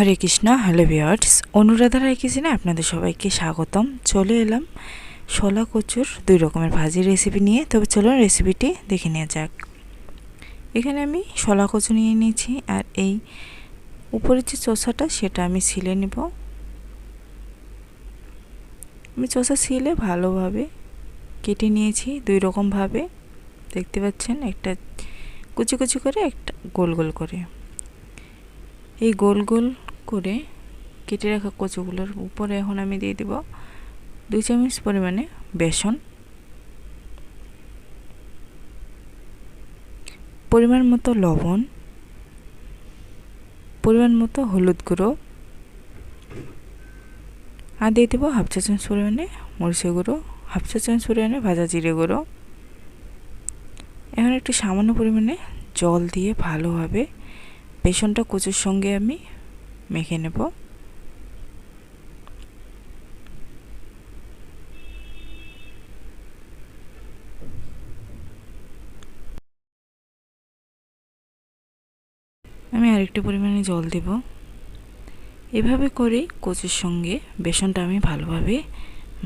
হরে Krishna. Hello viewers, অনুরাধারাই কিচেনে আপনাদের সবাইকে স্বাগতম। চলে এলাম শোলা কচুর 2 রকমের ভাজি রেসিপি নিয়ে। তবে চলুন রেসিপিটি দেখে নেওয়া যাক। এখানে আমি শোলা কচু নিয়ে নিয়েছি, আর এই উপরের যে চোষাটা সেটা আমি ছিলে নেব। আমি চোষা ছিলে ভালোভাবে কেটে নিয়েছি 2 রকমভাবে, দেখতে পাচ্ছেন, একটা কুচি কুচি করে, একটা গোল গোল করে। এই গোল গোল করে কেটে রাখা কচুগুলোর উপরে এখন আমি দিয়ে দেব 2 চামচ পরিমাণে বেসন, পরিমাণ মতো লবণ, পরিমাণ মতো হলুদ গুঁড়ো, আর দিয়ে দেবো 1/2 চা চামচ পরিমাণে মরিচের গুঁড়ো, 1/2 চা চামচ পরিমাণে ভাজা জিরে গুঁড়ো। এখন একটু সামান্য পরিমাণে জল দিয়ে ভালোভাবে বেসনটা কচুর সঙ্গে আমি মেখে নেব। আমি আরেকটু পরিমাণে জল দেব। এভাবে করে কচুর সঙ্গে বেসনটা আমি ভালোভাবে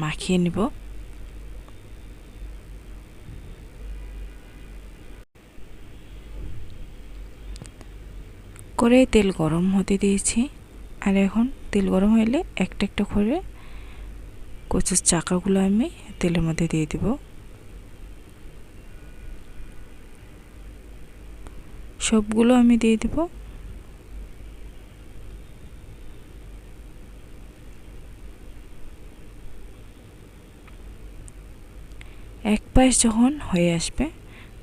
মাখিয়ে নেব। কড়াইয়ে তেল গরম হতে দিয়েছি, আর এখন তেল গরম হলে একটা একটা করে কচুর চাকাগুলো আমি তেলের মধ্যে দিয়ে দেব। সবগুলো আমি দিয়ে দেব। এক পাশ যখন হয়ে আসবে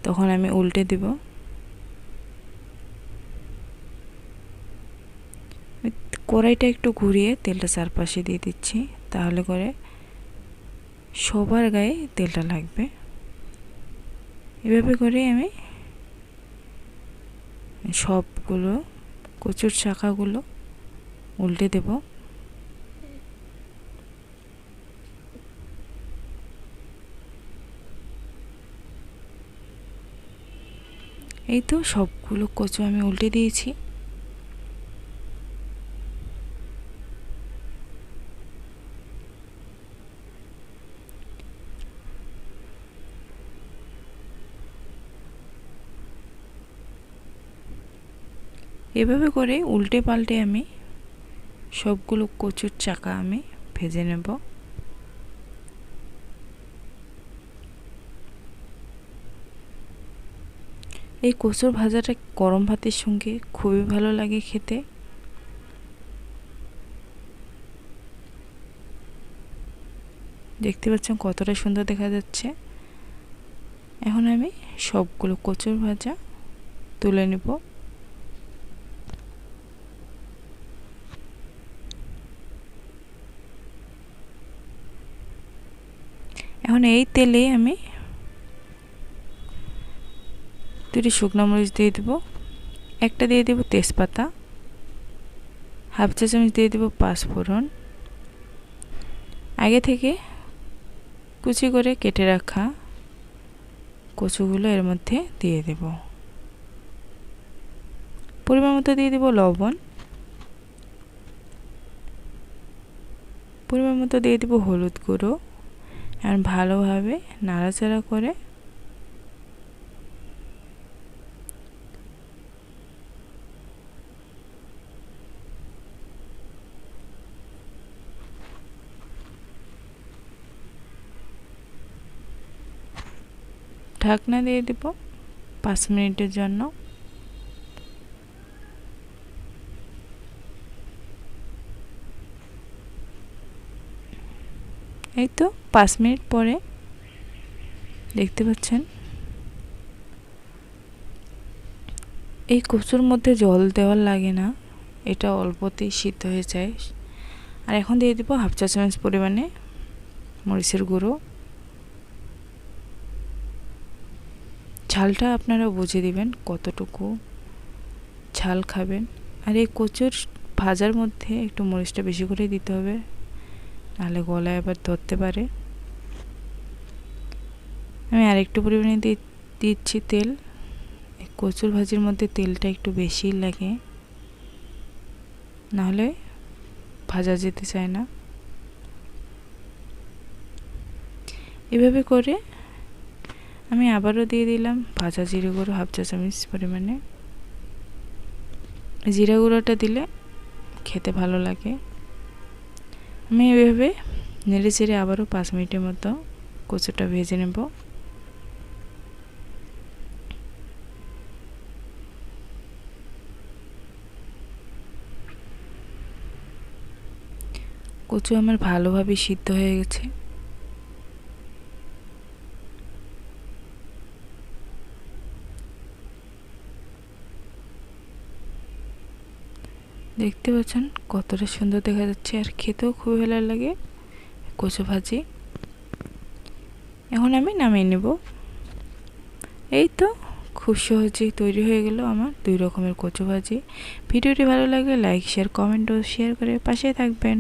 তখন আমি উল্টে দেব। কড়াইটা একটু ঘুরিয়ে তেলটা চারপাশে দিয়ে দিচ্ছি, তাহলে করে সবার গায়ে তেলটা লাগবে। এভাবে করে আমি সবগুলো কচুর চাকাগুলো উল্টে দেব। এই তো সবগুলো কচু আমি উল্টে দিয়েছি। এভাবে করে উল্টে পাল্টে আমি সবগুলো কচুর চাকা আমি ভেজে নেব। এই কচুর ভাজাটা গরম ভাতের সঙ্গে খুবই ভালো লাগে খেতে। দেখতে পাচ্ছেন কতটা সুন্দর দেখা যাচ্ছে। এখন আমি সবগুলো কচুর ভাজা তুলে নেব। এখন এই তেলে আমি 2টি শুকনো মরিচ দিয়ে দেব, একটা দিয়ে দেব তেজপাতা, 1/2 চা চামচ দিয়ে দেব পাঁচফোড়ন, আগে থেকে কুচি করে কেটে রাখা কচুগুলো এর মধ্যে দিয়ে দেব। পরিমাণ মতো দিয়ে দেব লবণ, পরিমাণ মতো দিয়ে দেব হলুদ গুঁড়ো। আর ভালোভাবে নাড়াচাড়া করে ঢাকনা দিয়ে দেব 5 মিনিটের জন্য। এই তো 5 মিনিট পরে দেখতে পাচ্ছেন এই কচুর মধ্যে জল দেওয়ার লাগে না, এটা অল্পতেই সিদ্ধ হয়ে যায়। আর এখন দিয়ে দেব 1/2 চা চামচ পরিমাণে মরিচের গুঁড়ো। ঝালটা আপনারা বুঝে দিবেন কতটুকু ঝাল খাবেন। আর এই কচুর ভাজার মধ্যে একটু মরিচটা বেশি করে দিতে হবে, নাহলে গলায় আবার ধরতে পারে। আমি আরেকটু পরিমাণে দিচ্ছি তেল। কচুর ভাজির মধ্যে তেলটা একটু বেশি লাগে। নাহলে ভাজা যেতে চায় না। এভাবে করে আমি আবারও দিয়ে দিলাম ভাজা জিরে গুঁড়ো 1/2 চা চামচ পরিমাণে। জিরা গুঁড়োটা দিলে খেতে ভালো লাগে। আমি এভাবে নেড়ে চেড়ে আবারও 5 মিনিটের মতো কচুটা ভেজে নেব। কচু আমার ভালোভাবে সিদ্ধ হয়ে গেছে। দেখতে পাচ্ছেন কতটা সুন্দর দেখা যাচ্ছে, আর খেতেও খুব ভালো লাগে কচু ভাজি। এখন আমি নামিয়ে নেব। এই তো খুব সহজেই তৈরি হয়ে গেল আমার 2 রকমের কচু ভাজি। ভিডিওটি ভালো লাগলে লাইক, শেয়ার, কমেন্ট ও শেয়ার করে পাশে থাকবেন।